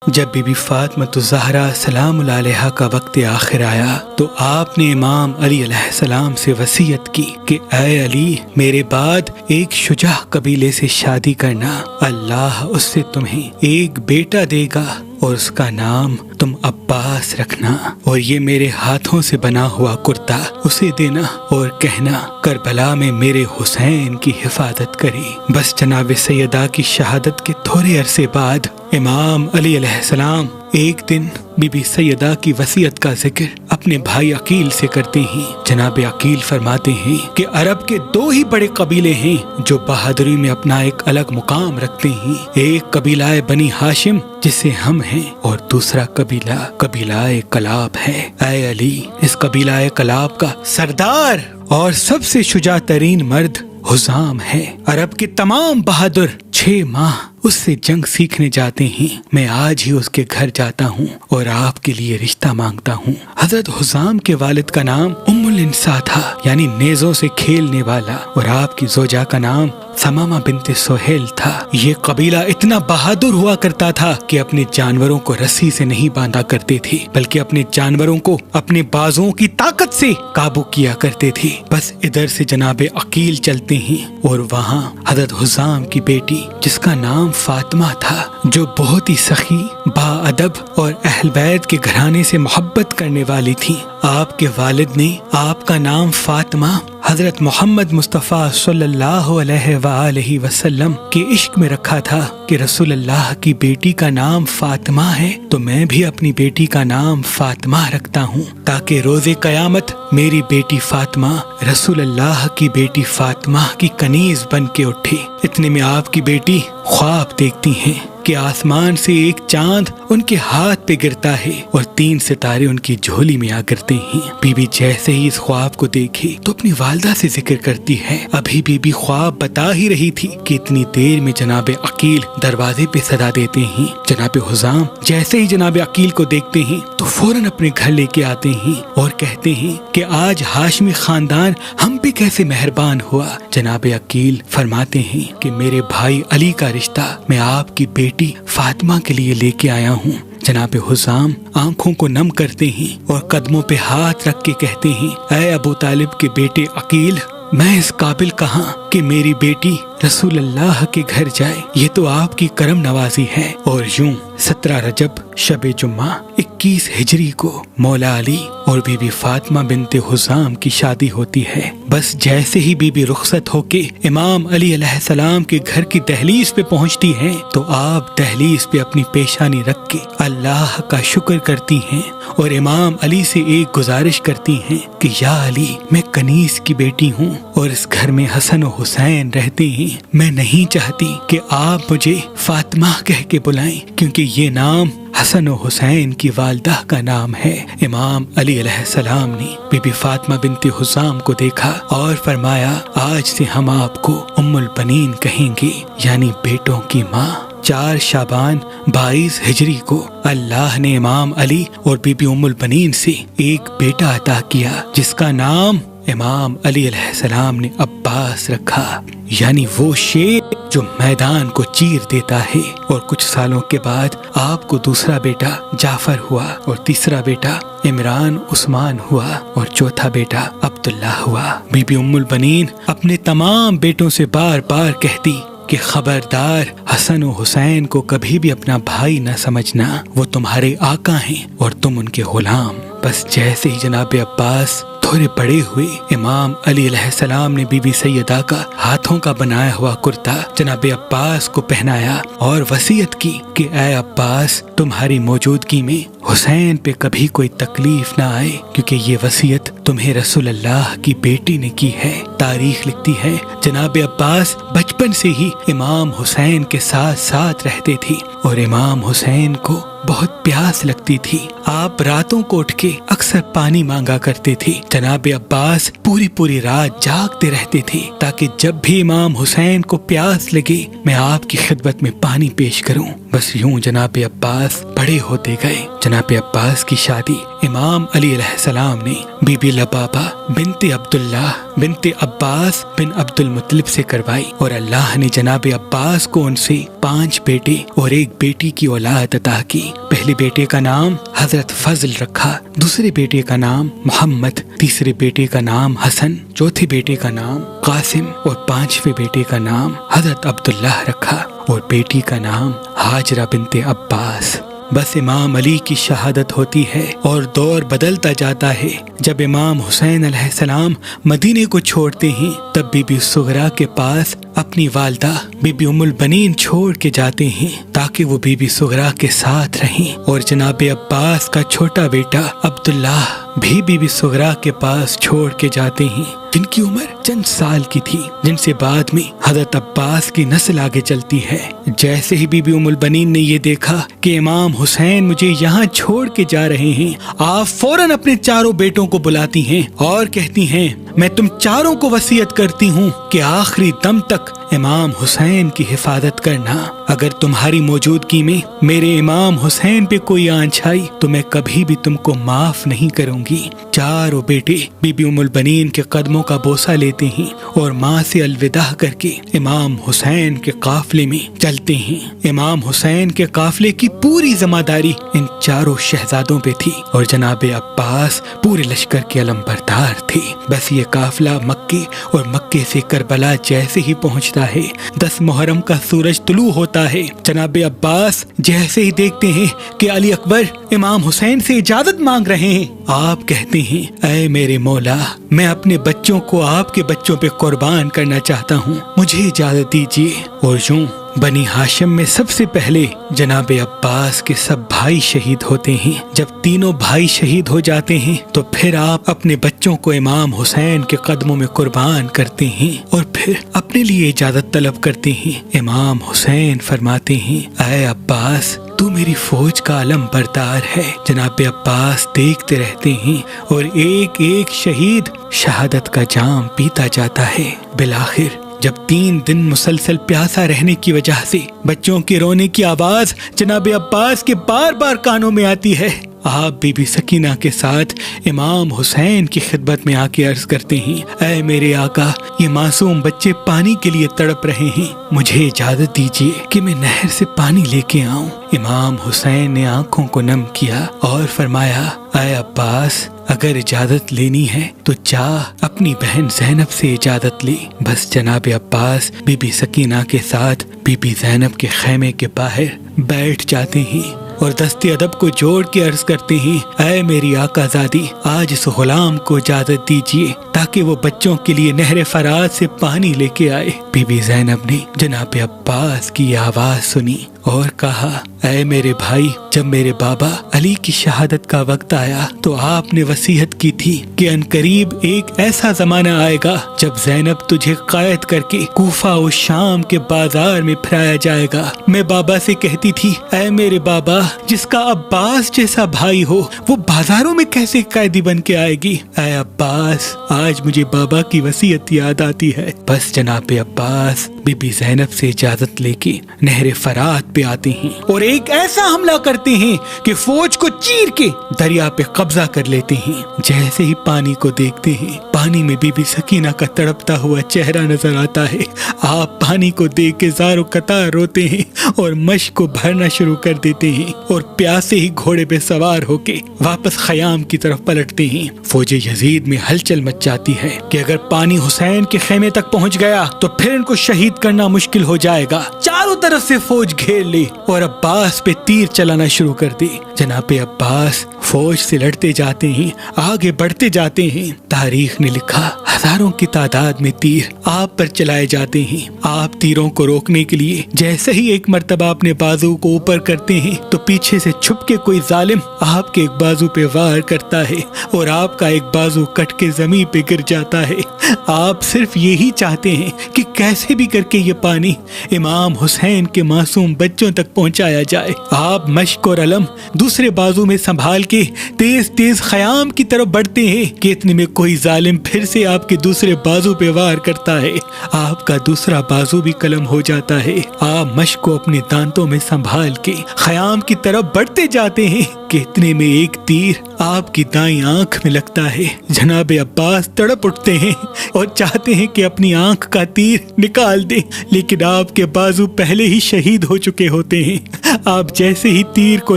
جب be be Fatima الزہرا سلام اللہ علیہا کا وقت آخر آیا تو آپ نے امام علی علیہ السلام سے وصیت کی کہ اے علی، میرے بعد ایک شجاع قبیلے سے شادی کرنا، اللہ اس سے تمہیں ایک بیٹا دے گا اور اس کا نام تم عباس رکھنا، اور یہ میرے ہاتھوں سے بنا ہوا کرتا اسے دینا اور کہنا کربلا میں میرے حسین کی حفاظت کرے۔ بس جناب سیدہ کی شہادت کے تھوڑے عرصے بعد امام علی علیہ السلام ایک دن بی بی سیدہ کی وصیت کا ذکر اپنے بھائی عقیل سے کرتے ہیں۔ جناب عقیل فرماتے ہیں کہ عرب کے دو ہی بڑے قبیلے ہیں جو بہادری میں اپنا ایک الگ مقام رکھتے ہیں، ایک قبیلہ بنی ہاشم جسے ہم ہیں، اور دوسرا قبیلہ کلاب ہے۔ اے علی، اس قبیلہ کلاب کا سردار اور سب سے شجاع ترین مرد حزام ہے۔ عرب کے تمام بہادر 6 ماہ اس سے جنگ سیکھنے جاتے ہیں۔ میں آج ہی اس کے گھر جاتا ہوں اور آپ کے لیے رشتہ مانگتا ہوں۔ حضرت حزام کے والد کا نام ام الانسا تھا، یعنی نیزوں سے کھیلنے والا، اور آپ کی زوجہ کا نام ثمامہ بنت سہیل تھا۔ یہ قبیلہ اتنا بہادر ہوا کرتا تھا کہ اپنے جانوروں کو رسی سے نہیں باندھا کرتے تھے، بلکہ اپنے جانوروں کو اپنے بازوں کی طاقت سے قابو کیا کرتے تھے۔ بس ادھر سے جناب عقیل چلتے ہیں اور وہاں حضرت حزام کی بیٹی جس کا نام فاطمہ تھا، جو بہت ہی سخی، باادب اور اہل بیت کے گھرانے سے محبت کرنے والی تھی، آپ کے والد نے آپ کا نام فاطمہ حضرت محمد مصطفیٰ صلی اللہ علیہ وآلہ وسلم کے عشق میں رکھا تھا کہ رسول اللہ کی بیٹی کا نام فاطمہ ہے تو میں بھی اپنی بیٹی کا نام فاطمہ رکھتا ہوں، تاکہ روز قیامت میری بیٹی فاطمہ رسول اللہ کی بیٹی فاطمہ کی کنیز بن کے اٹھے۔ اتنے میں آپ کی بیٹی خواب دیکھتی ہیں کہ آسمان سے ایک چاند ان کے ہاتھ پہ گرتا ہے اور 3 ستارے ان کی جھولی میں آ گرتے ہیں۔ بی بی جیسے ہی اس خواب کو دیکھی تو اپنی والدہ سے ذکر کرتی ہے۔ ابھی بی بی خواب بتا ہی رہی تھی کہ اتنی دیر میں جناب عقیل دروازے پہ صدا دیتے ہیں۔ جناب حزام جیسے ہی جناب عقیل کو دیکھتے ہیں تو فوراً اپنے گھر لے کے آتے ہیں اور کہتے ہیں کہ آج ہاشمی خاندان ہم پہ کیسے مہربان ہوا۔ جناب عقیل فرماتے ہیں کہ میرے بھائی علی کا رشتہ میں آپ کی بیٹی فاطمہ کے لیے لے کے آیا ہوں۔ جناب حزام آنکھوں کو نم کرتے ہیں اور قدموں پہ ہاتھ رکھ کے کہتے ہیں، اے ابو طالب کے بیٹے عقیل، میں اس قابل کہاں کہ میری بیٹی رسول اللہ کے گھر جائے، یہ تو آپ کی کرم نوازی ہے۔ اور یوں 17 رجب شب جمعہ 21 ہجری کو مولا علی اور بی بی فاطمہ بنت حزام کی شادی ہوتی ہے۔ بس جیسے ہی بی بی رخصت ہو کے امام علی علیہ السلام کے گھر کی دہلیز پہ پہنچتی ہیں تو آپ دہلیز پہ اپنی پیشانی رکھ کے اللہ کا شکر کرتی ہیں اور امام علی سے ایک گزارش کرتی ہیں کہ یا علی، میں کنیز کی بیٹی ہوں اور اس گھر میں حسن و حسین رہتے ہیں، میں نہیں چاہتی کہ آپ مجھے فاطمہ کہہ کے بلائیں، کیونکہ یہ نام حسن و حسین کی والدہ کا نام ہے۔ امام علی علیہ السلام نے بی بی فاطمہ بنت حزام کو دیکھا اور فرمایا، آج سے ہم آپ کو ام البنین کہیں گے، یعنی بیٹوں کی ماں۔ 4 شعبان 22 ہجری کو اللہ نے امام علی اور بی بی ام البنین سے ایک بیٹا عطا کیا جس کا نام امام علی علیہ السلام نے عباس رکھا، یعنی وہ شیر جو میدان کو چیر دیتا ہے۔ اور کچھ سالوں کے بعد آپ کو دوسرا بیٹا جعفر ہوا اور تیسرا بیٹا عمران عثمان ہوا اور چوتھا بیٹا عبداللہ ہوا۔ بی بی ام البنین اپنے تمام بیٹوں سے بار بار کہتی کہ خبردار، حسن و حسین کو کبھی بھی اپنا بھائی نہ سمجھنا، وہ تمہارے آقا ہیں اور تم ان کے غلام۔ بس جیسے ہی جناب عباس تھوڑے بڑے ہوئے، امام علی علیہ السلام نے بی بی سیدہ کا ہاتھوں کا بنایا ہوا کرتا جناب عباس کو پہنایا اور وصیت کی کہ اے عباس، تمہاری موجودگی میں حسین پہ کبھی کوئی تکلیف نہ آئے، کیونکہ یہ وصیت تمہیں رسول اللہ کی بیٹی نے کی ہے۔ تاریخ لکھتی ہے جناب عباس بچپن سے ہی امام حسین کے ساتھ ساتھ رہتے تھے اور امام حسین کو بہت پیاس لگتی تھی۔ آپ راتوں کو اٹھ کے اکثر پانی مانگا کرتے تھے۔ جناب عباس پوری رات جاگتے رہتے تھے تاکہ جب بھی امام حسین کو پیاس لگے میں آپ کی خدمت میں پانی پیش کروں۔ بس یوں جناب عباس بڑے ہوتے گئے۔ جناب عباس کی شادی امام علی علیہ السلام نے بی بی لبابہ بنت عبداللہ بنت عباس بن عبد المطلب سے کروائی، اور اللہ نے جناب عباس کو ان سے 5 بیٹے اور 1 بیٹی کی اولاد عطا کی۔ پہلے بیٹے کا نام حضرت فضل رکھا، دوسرے بیٹے کا نام محمد، تیسرے بیٹے کا نام حسن، چوتھے بیٹے کا نام قاسم اور 5ویں بیٹے کا نام حضرت عبداللہ رکھا، اور بیٹی کا نام ہاجرہ بنت عباس۔ بس امام علی کی شہادت ہوتی ہے اور دور بدلتا جاتا ہے۔ جب امام حسین علیہ السلام مدینے کو چھوڑتے ہیں تب بی بی صغرا کے پاس اپنی والدہ بی بی ام البنین چھوڑ کے جاتے ہیں تاکہ وہ بی بی صغرا کے ساتھ رہیں، اور جناب عباس کا چھوٹا بیٹا عبداللہ بھی بی بی صغرا کے پاس چھوڑ کے جاتے ہیں، جن کی عمر چند سال کی تھی، جن سے بعد میں حضرت عباس کی نسل آگے چلتی ہے۔ جیسے ہی بی بی ام البنین نے یہ دیکھا کہ امام حسین مجھے یہاں چھوڑ کے جا رہے ہیں، آپ فوراً اپنے چاروں بیٹوں کو بلاتی ہیں اور کہتی ہیں میں تم چاروں کو وصیت کرتی ہوں کہ آخری دم تک امام حسین کی حفاظت کرنا۔ اگر تمہاری موجودگی میں میرے امام حسین پہ کوئی آنچ آئی تو میں کبھی بھی تم کو معاف نہیں کروں گی۔ چاروں بیٹے بی بی ام البنین کے قدموں کا بوسہ لیتے ہیں اور ماں سے الوداع کر کے امام حسین کے قافلے میں چلتے ہیں۔ امام حسین کے قافلے کی پوری ذمہ داری ان چاروں شہزادوں پہ تھی، اور جناب عباس پورے لشکر کے علمبردار تھے۔ بس یہ قافلہ مکے اور مکے سے کربلا جیسے ہی پہنچتا ہے، 10 محرم کا سورج طلوع ہوتا ہے، جناب عباس جیسے ہی دیکھتے ہیں کہ علی اکبر امام حسین سے اجازت مانگ رہے ہیں، آپ کہتے ہیں اے میرے مولا، میں اپنے بچوں کو آپ کے بچوں پہ قربان کرنا چاہتا ہوں، مجھے اجازت دیجیے۔ اور یوں بنی ہاشم میں سب سے پہلے جناب عباس کے سب بھائی شہید ہوتے ہیں۔ جب تینوں بھائی شہید ہو جاتے ہیں تو پھر آپ اپنے بچوں کو امام حسین کے قدموں میں قربان کرتے ہیں اور پھر اپنے لیے اجازت طلب کرتے ہیں۔ امام حسین فرماتے ہیں اے عباس، تو میری فوج کا علم بردار ہے۔ جناب عباس دیکھتے رہتے ہیں اور ایک ایک شہید شہادت کا جام پیتا جاتا ہے۔ بالآخر جب 3 دن مسلسل پیاسا رہنے کی وجہ سے بچوں کے رونے کی آواز جناب عباس کے بار بار کانوں میں آتی ہے، آپ بی بی سکینہ کے ساتھ امام حسین کی خدمت میں آ کے عرض کرتے ہیں اے میرے آقا، یہ معصوم بچے پانی کے لیے تڑپ رہے ہیں، مجھے اجازت دیجیے کہ میں نہر سے پانی لے کے آؤں۔ امام حسین نے آنکھوں کو نم کیا اور فرمایا اے عباس، اگر اجازت لینی ہے تو جا اپنی بہن زینب سے اجازت لے۔ بس جناب عباس بی بی سکینہ کے ساتھ بی بی زینب کے خیمے کے باہر بیٹھ جاتے ہیں اور دست ادب کو جوڑ کے عرض کرتے ہیں اے میری آقا زادی، آج اس غلام کو اجازت دیجیے تاکہ وہ بچوں کے لیے نہر فرات سے پانی لے کے آئے۔ بی بی زینب نے جناب عباس کی آواز سنی اور کہا اے میرے بھائی، جب میرے بابا علی کی شہادت کا وقت آیا تو آپ نے وصیت کی تھی کہ عنقریب ایک ایسا زمانہ آئے گا جب زینب تجھے قید کر کے کوفہ و شام کے بازار میں پھرایا جائے گا۔ میں بابا سے کہتی تھی اے میرے بابا، جس کا عباس جیسا بھائی ہو وہ بازاروں میں کیسے قیدی بن کے آئے گی؟ اے عباس، آج مجھے بابا کی وصیت یاد آتی ہے۔ بس جناب عباس بی بی زینب سے اجازت لے کے نہر فرات پہ آتے ہیں اور ایک ایسا حملہ کرتے ہیں کہ فوج کو چیر کے دریا پہ قبضہ کر لیتے ہیں۔ جیسے ہی پانی کو دیکھتے ہیں، پانی میں بی بی سکینہ کا تڑپتا ہوا چہرہ نظر آتا ہے۔ آپ پانی کو دیکھ کے زار و قطار روتے ہیں اور مشک کو بھرنا شروع کر دیتے ہیں اور پیاسے ہی گھوڑے پہ سوار ہو کے واپس خیام کی طرف پلٹتے ہیں۔ فوج یزید میں ہلچل مچ جاتی ہے کہ اگر پانی حسین کے خیمے تک پہنچ گیا تو پھر ان کو شہید کرنا مشکل ہو جائے گا۔ چاروں طرف سے فوج گھیر لے اور عباس پہ تیر چلانا شروع کر دے۔ جناب عباس فوج سے لڑتے جاتے ہیں، آگے بڑھتے جاتے ہیں۔ تاریخ نے لکھا ہزاروں کی تعداد میں تیر آپ پر چلائے جاتے ہیں۔ آپ تیروں کو روکنے کے لیے جیسے ہی ایک مرتبہ اپنے بازو کو اوپر کرتے ہیں تو پیچھے سے چھپ کے کوئی ظالم آپ کے ایک بازو پہ وار کرتا ہے اور آپ کا ایک بازو کٹ کے زمین پہ گر جاتا ہے۔ آپ صرف یہی چاہتے ہیں کہ کیسے بھی کر کے یہ پانی امام حسین کے معصوم بچوں تک پہنچایا جائے۔ آپ مشک اور علم دوسرے بازو میں سنبھال کے تیز تیز خیام کی طرف بڑھتے ہیں کہ اتنے میں کوئی ظالم پھر سے آپ کے دوسرے بازو پہ وار کرتا ہے۔ آپ کا دوسرا بازو بھی قلم ہو جاتا ہے۔ آپ مشک کو اپنے دانتوں میں سنبھال کے خیام کی طرف بڑھتے جاتے ہیں کہ اتنے میں ایک تیر آپ کی دائیں آنکھ میں لگتا ہے۔ جناب عباس تڑپ اٹھتے ہیں اور چاہتے ہیں کہ اپنی آنکھ کا تیر نکال دیں، لیکن آپ کے بازو پہلے ہی شہید ہو چکے ہوتے ہیں۔ آپ جیسے ہی تیر کو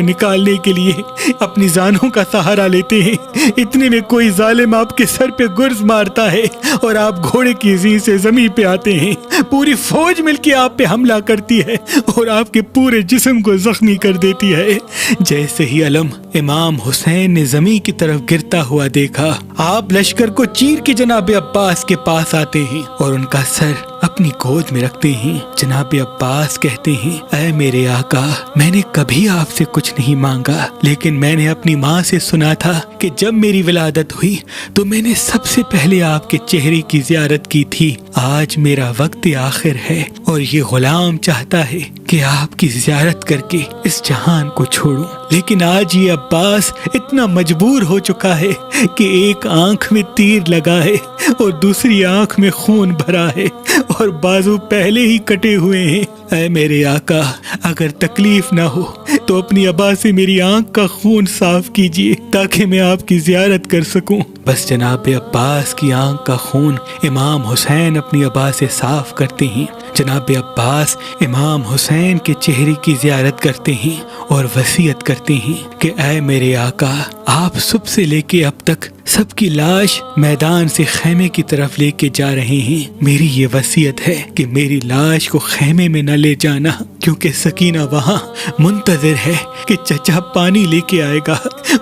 نکالنے کے لیے اپنی زانوں کا سہارا لیتے ہیں، اتنے میں کوئی ظالم آپ کے سر پہ گرز مارتا ہے اور آپ گھوڑے کی زین سے زمین پہ آتے ہیں۔ پوری فوج مل کے آپ پہ حملہ کرتی ہے اور آپ کے پورے جسم کو زخمی کر دیتی ہے۔ جیسے ہی علم امام حسین نے زمین کی طرف گرتا ہوا دیکھا، آپ لشکر کو چیر کے جناب عباس کے پاس آتے ہیں اور ان کا سر اپنی گود میں رکھتے ہیں۔ جناب عباس کہتے ہیں، اے میرے آقا، میں نے کبھی آپ سے کچھ نہیں مانگا، لیکن میں نے اپنی ماں سے سنا تھا کہ جب میری ولادت ہوئی تو میں نے سب سے پہلے آپ کے چہرے کی زیارت کی تھی۔ آج میرا وقت آخر ہے اور یہ غلام چاہتا ہے کہ آپ کی زیارت کر کے اس جہان کو چھوڑوں، لیکن آج یہ عباس اتنا مجبور ہو چکا ہے کہ ایک آنکھ میں تیر لگا ہے اور دوسری آنکھ میں خون بھرا ہے اور بازو پہلے ہی کٹے ہوئے ہیں۔ اے میرے آقا، اگر تکلیف نہ ہو تو اپنی ابا سے میری آنکھ کا خون صاف کیجیے تاکہ میں آپ کی زیارت کر سکوں۔ بس جناب عباس کی آنکھ کا خون امام حسین اپنی ابا سے صاف کرتے ہیں۔ جناب عباس امام حسین کے چہرے کی زیارت کرتے ہیں اور وصیت کرتے ہیں کہ اے میرے آقا، آپ صبح سے لے کے اب تک سب کی لاش میدان سے خیمے کی طرف لے کے جا رہے ہیں۔ میری یہ وصیت ہے کہ میری لاش کو خیمے میں نہ لے جانا، کیونکہ سکینہ وہاں منتظر ہے کہ چچا پانی لے کے آئے گا۔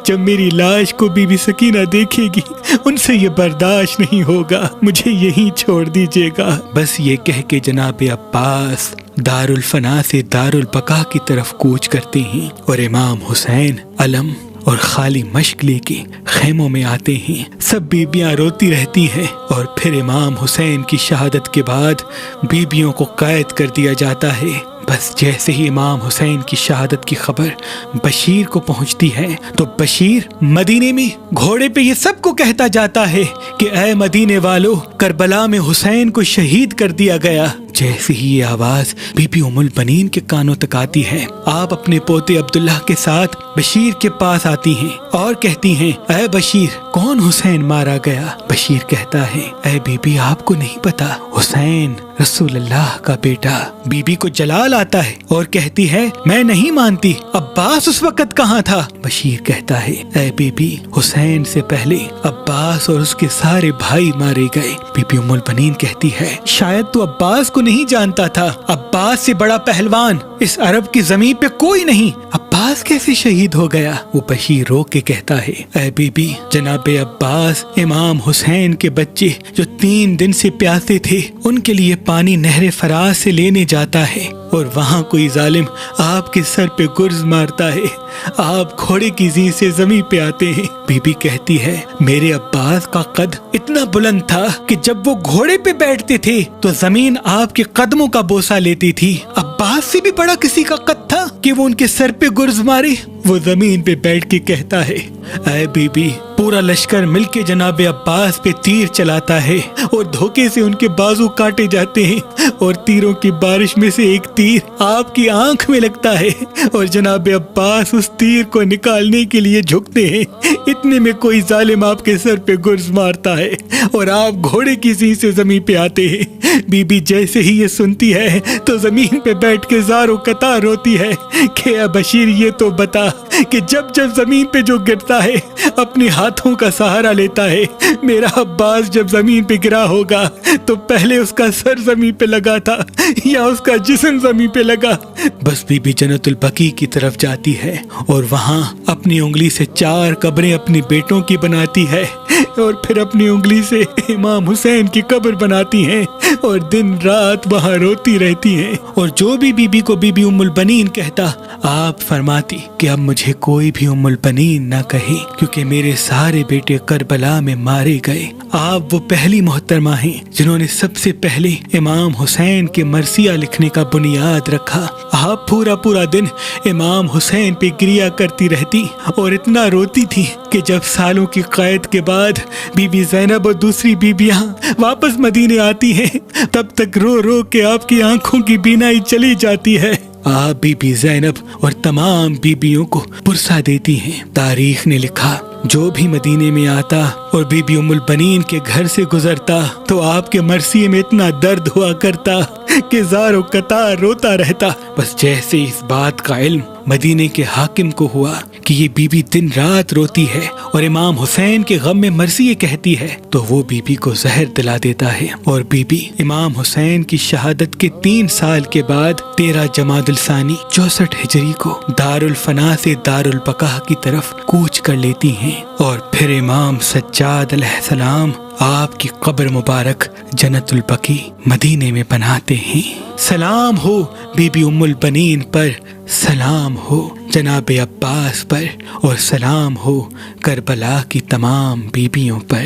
جب میری لاش کو بی بی سکینہ دیکھے گی ان سے یہ برداشت نہیں ہوگا، مجھے یہیں چھوڑ دیجیے گا۔ بس یہ کہہ کے جناب عباس دارالفنا سے دارالبقا کی طرف کوچ کرتے ہیں اور امام حسین علم اور خالی مشک لے کے خیموں میں آتے ہیں۔ سب بیبیاں روتی رہتی ہیں اور پھر امام حسین کی شہادت کے بعد بیبیوں کو قید کر دیا جاتا ہے۔ بس جیسے ہی امام حسین کی شہادت کی خبر بشیر کو پہنچتی ہے تو بشیر مدینے میں گھوڑے پہ یہ سب کو کہتا جاتا ہے کہ اے مدینے والو، کربلا میں حسین کو شہید کر دیا گیا۔ جیسے ہی یہ آواز بی بی ام البنین کے کانوں تک آتی ہے، آپ اپنے پوتے عبداللہ کے ساتھ بشیر کے پاس آتی ہیں اور کہتی ہیں، اے بشیر، کون حسین مارا گیا؟ بشیر کہتا ہے، اے بی بی، آپ کو نہیں پتا، حسین رسول اللہ کا بیٹا۔ بی بی کو جلال آتا ہے اور کہتی ہے، میں نہیں مانتی، عباس اس وقت کہاں تھا؟ بشیر کہتا ہے، اے بی بی، حسین سے پہلے عباس اور اس کے سارے بھائی مارے گئے۔ بی بی ام البنین کہتی ہے، شاید تو عباس کو نہیں جانتا تھا، عباس سے بڑا پہلوان اس عرب کی زمین پہ کوئی نہیں، عباس کیسے شہید ہو گیا؟ وہ بشیر رو کے کہتا ہے، اے بی بی، جناب عباس امام حسین کے بچے جو 3 دن سے پیاسے تھے ان کے لیے پانی نہر فراز سے لینے جاتا ہے اور وہاں کوئی ظالم آپ کے سر پہ گرز مارتا ہے، آپ گھوڑے کی زین سے زمین پہ آتے ہیں۔ بی بی کہتی ہے، میرے عباس کا قد اتنا بلند تھا کہ جب وہ گھوڑے پہ بیٹھتے تھے تو زمین آپ کے قدموں کا بوسہ لیتی تھی۔ عباس سے بھی بڑا کسی کا قد تھا کہ وہ ان کے سر پہ گرز مارے؟ وہ زمین پہ بیٹھ کے کہتا ہے، اے بی بی، پورا لشکر مل کے جناب عباس پہ تیر چلاتا ہے اور دھوکے سے ان کے بازو کاٹے جاتے ہیں اور تیروں کی بارش میں سے ایک تیر آپ کی آنکھ میں لگتا ہے اور جناب عباس اس تیر کو نکالنے کے لیے جھکتے ہیں۔ اتنے میں کوئی ظالم آپ کے سر پہ گرز مارتا ہے اور آپ گھوڑے کی زین سے زمین پہ آتے ہیں۔ بی بی جیسے ہی یہ سنتی ہے تو زمین پہ بیٹھ کے زار و قطار روتی ہے کہ اے بشیر، یہ تو بتا کہ جب جب زمین پہ جو گرتا ہے اپنے ہاتھوں کا سہارا لیتا ہے، میرا عباس جب زمین پہ گرا ہوگا تو پہلے اس کا سر زمین پہ لگا تھا یا اس کا جسم زمین پہ لگا؟ بس بی بی جنت البقیع کی طرف جاتی ہے اور وہاں اپنی انگلی سے 4 قبریں اپنی بیٹوں کی بناتی ہے اور پھر اپنی انگلی سے امام حسین کی قبر بناتی ہیں اور دن رات وہاں روتی رہتی ہیں۔ اور جو بھی بی بی کو بی بی ام البنین کہتا، آپ فرماتی کہ اب مجھے کوئی بھی ام البنین نہ کہے، کیونکہ میرے سارے بیٹے کربلا میں مارے گئے۔ آپ وہ پہلی محترمہ ہیں جنہوں نے سب سے پہلے امام حسین کے مرثیہ لکھنے کا بنیاد رکھا۔ آپ پورا دن امام حسین پہ گریا کرتی رہتی اور اتنا روتی تھی کہ جب سالوں کی قید کے بعد بی بی زینب اور دوسری بیبیاں واپس مدینے آتی ہیں تب تک رو رو کے آپ کی آنکھوں کی بینائی چلی جاتی ہے۔ آپ بی زینب اور تمام بیبیوں کو پرسہ دیتی ہیں۔ تاریخ نے لکھا جو بھی مدینے میں آتا اور بی ام البنین کے گھر سے گزرتا تو آپ کے مرثیے میں اتنا درد ہوا کرتا کہ زار و قطار روتا رہتا۔ بس جیسے اس بات کا علم مدینے کے حاکم کو ہوا کہ یہ بی دن رات روتی ہے اور امام حسین کے غم میں مرثیے کہتی ہے، تو وہ بی کو زہر دلا دیتا ہے، اور بی امام حسین کی شہادت کے 3 سال کے بعد 13 جمادی الثانی 64 ہجری کو دارالفنا سے دارالبقا کی طرف کوچ کر لیتی ہیں، اور پھر امام سجاد علیہ السلام آپ کی قبر مبارک جنت البقیع مدینے میں بناتے ہیں۔ سلام ہو بی ام البنین پر، سلام ہو جناب عباس پر، اور سلام ہو کربلا کی تمام بیبیوں پر۔